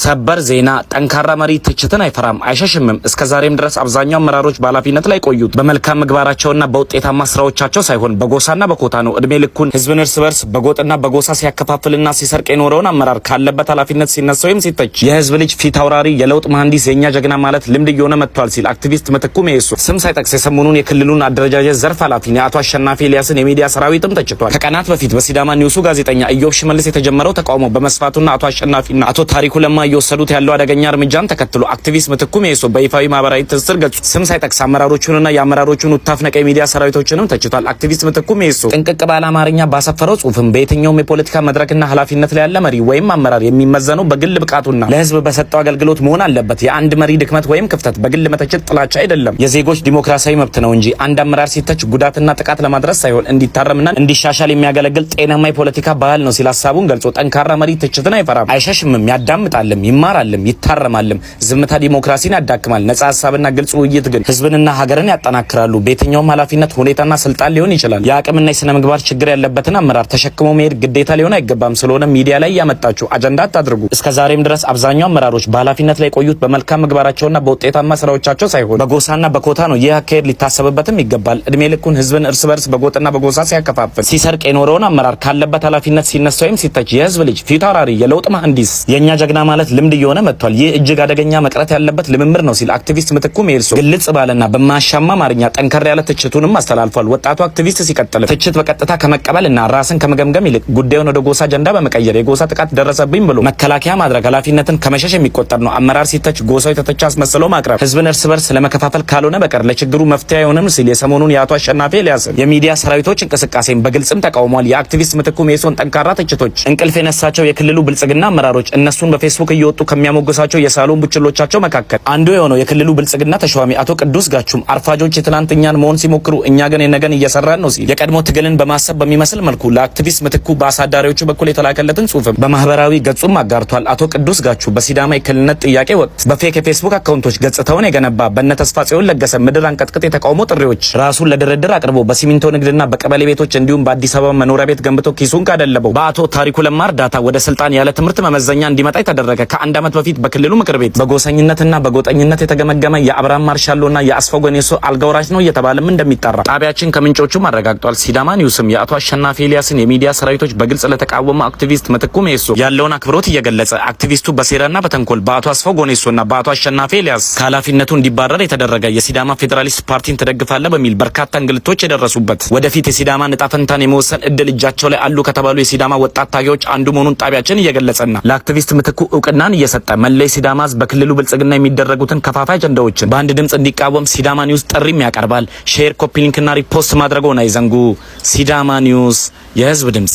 ሰበር ዜና ጠንካራ መሪ ትችትን አይፈራም አይሸሽምም። እስከዛሬም ድረስ አብዛኛው አመራሮች በኃላፊነት ላይ ቆዩት በመልካም ምግባራቸውና በውጤታማ ስራዎቻቸው ሳይሆን በጎሳና በኮታ ነው። እድሜ ልኩን ህዝብን እርስ በርስ በጎጥና በጎሳ ሲያከፋፍልና ሲሰርቅ የኖረውን አመራር ካለበት ኃላፊነት ሲነሳ ወይም ሲተች የህዝብ ልጅ ፊት አውራሪ የለውጥ መሐንዲስ የኛ ጀግና ማለት ልምድ እየሆነ መጥቷል ሲል አክቲቪስት ምትኩ ሜሶ ስም ሳይጠቅስ የሰሞኑን የክልሉን አደረጃጀት ዘርፍ ኃላፊ አቶ አሸናፊ ኤልያስን የሚዲያ ሰራዊትም ተችቷል። ከቀናት በፊት በሲዳማ ኒውሱ ጋዜጠኛ ኢዮብ ሽመልስ የተጀመረው ተቃውሞ በመስፋቱና አቶ አሸናፊና አቶ ታሪኩ ለማ እየወሰዱት ያለው አደገኛ እርምጃን ተከትሎ አክቲቪስት ምትኩ ሜሶ በይፋዊ ማህበራዊ ትስስር ገጹ ስም ሳይጠቅስ አመራሮቹንና የአመራሮቹን ውታፍነቀ የሚዲያ ሰራዊቶችንም ተችቷል። አክቲቪስት ምትኩ ሜሶ ጥንቅቅ ባለ አማርኛ ባሰፈረው ጽሁፍም በየትኛውም የፖለቲካ መድረክና ኃላፊነት ላይ ያለ መሪ ወይም አመራር የሚመዘነው በግል ብቃቱና ለህዝብ በሰጠው አገልግሎት መሆን አለበት። የአንድ መሪ ድክመት ወይም ክፍተት በግል መተቸት ጥላቻ አይደለም፣ የዜጎች ዲሞክራሲያዊ መብት ነው እንጂ አንድ አመራር ሲተች ጉዳትና ጥቃት ለማድረስ ሳይሆን እንዲታረምና እንዲሻሻል የሚያገለግል ጤናማ የፖለቲካ ባህል ነው ሲል ሀሳቡን ገልጾ ጠንካራ መሪ ትችትን አይፈራም አይሸሽምም፣ ያዳምጣልም፣ ይማራልም፣ ይታረማልም። ዝምታ ዲሞክራሲን ያዳክማል። ነጻ ሀሳብና ግልጽ ውይይት ግን ህዝብንና ሀገርን ያጠናክራሉ። በየትኛውም ኃላፊነት ሁኔታና ስልጣን ሊሆን ይችላል። የአቅምና የስነ ምግባር ችግር ያለበትን አመራር ተሸክሞ መሄድ ግዴታ ሊሆን አይገባም። ስለሆነ ሚዲያ ላይ ያመጣችሁ አጀንዳ አታድርጉ። እስከዛሬም ድረስ አብዛኛው አመራሮች በኃላፊነት ላይ ቆዩት በመልካም ምግባራቸውና በውጤታማ ስራዎቻቸው ሳይሆን በጎሳና በኮታ ነው። ይህ አካሄድ ሊታሰብበትም ይገባል። እድሜ ልኩን ህዝብን እርስ በርስ በጎጥና በጎሳ ሲያከፋፍል ሲሰርቅ የኖረውን አመራር ካለበት ኃላፊነት ሲነሳ ወይም ሲተች የህዝብ ልጅ ፊት አውራሪ የለውጥ መሐንዲስ የኛ ጀግና ማለት ልምድ እየሆነ መጥቷል። ይህ እጅግ አደገኛ መቅረት ያለበት ልምምድ ነው ሲል አክቲቪስት ምትኩ ሜሶ ግልጽ ባለና በማያሻማ አማርኛ ጠንከር ያለ ትችቱንም አስተላልፏል። ወጣቱ አክቲቪስት ሲቀጥል ትችት በቀጥታ ከመቀበልና ራስን ከመገምገም ይልቅ ጉዳዩን ወደ ጎሳ አጀንዳ በመቀየር የጎሳ ጥቃት ደረሰብኝ ብሎ መከላከያ ማድረግ ኃላፊነትን ከመሸሽ የሚቆጠር ነው። አመራር ሲተች ጎሳው የተተቻ አስመስለው ማቅረብ ህዝብን እርስ በርስ ለመከፋፈል ካልሆነ በቀር ለችግሩ መፍትሄ አይሆንም ሲል የሰሞኑን የአቶ አሸናፊ ኤልያስን የሚዲያ ሰራዊቶች እንቅስቃሴን በግልጽም ተቃውሟል። የአክቲቪስት ምትኩ ሜሶን ጠንካራ ትችቶች እንቅልፍ የነሳቸው የክልሉ ብልጽግና አመራሮች እነሱን በፌስቡክ እየወጡ ከሚያሞግሳቸው የሳሎን ቡችሎቻቸው መካከል አንዱ የሆነው የክልሉ ብልጽግና ተሿሚ አቶ ቅዱስ ጋቹም አርፋጆች የትናንትኛን መሆን ሲሞክሩ እኛ ግን የነገን እየሰራን ነው ሲል የቀድሞ ትግልን በማሰብ በሚመስል መልኩ ለአክቲቪስት ምትኩ በአሳዳሪዎቹ በኩል የተላከለትን ጽሁፍም በማህበራዊ ገጹም አጋርቷል። አቶ ቅዱስ ጋቹ በሲዳማ የክልልነት ጥያቄ ወቅት በፌክ የፌስቡክ አካውንቶች ገጽታውን የገነባ በእነ ተስፋ ጽዮን ለገሰ ምድር አንቀጥቅጥ የተቃውሞ ጥሪዎች ራሱን ለድርድር አቅርቦ በሲሚንቶ ንግድና በቀበሌ ቤቶች እንዲሁም በአዲስ አበባ መኖሪያ ቤት ገንብቶ ኪሱን ካደለበው በአቶ ታሪኩ ለማ እርዳታ ወደ ስልጣን ያለ ትምህርት መመዘኛ እንዲመጣ የተደረገ ከአንድ ዓመት በፊት በክልሉ ምክር ቤት በጎሰኝነትና በጎጠኝነት የተገመገመ የአብርሃም ማርሻሎና የአስፋው ጎኔሶ አልጋውራሽ ነው እየተባለም እንደሚጠራ ጣቢያችን ከምንጮቹም አረጋግጧል። ሲዳማ ኒውስም የአቶ አሸናፊ ኤልያስን የሚዲያ ሰራዊቶች በግልጽ ለተቃወመ አክቲቪስት ምትኩ ሜሶ ያለውን አክብሮት እየገለጸ አክቲቪስቱ በሴራና በተንኮል በአቶ አስፋው ጎኔሶና በአቶ አሸናፊ ኤልያስ ከኃላፊነቱ እንዲባረር የተደረገ የሲዳማ ፌዴራሊስት ፓርቲን ትደግፋለህ በሚል በርካታ እንግልቶች የደረሱበት ወደፊት የሲዳማ ዕጣ ፈንታን የመወሰን እድል እጃቸው ላይ አሉ ከተባሉ የሲዳማ ወጣት ታጋዮች አንዱ መሆኑን ጣቢያችን እየገለጸና ለአክቲቪስት ምትኩ እውቅናን እየሰጠ መለይ ሲዳማ በክልሉ ብልጽግና የሚደረጉትን ከፋፋይ አጀንዳዎችን በአንድ ድምጽ እንዲቃወም ሲዳማ ኒውስ ጥሪም ያቀርባል። ሼር፣ ኮፒ ሊንክና ሪፖስት ማድረግዎን አይዘንጉ። ሲዳማ ኒውስ የህዝብ ድምጽ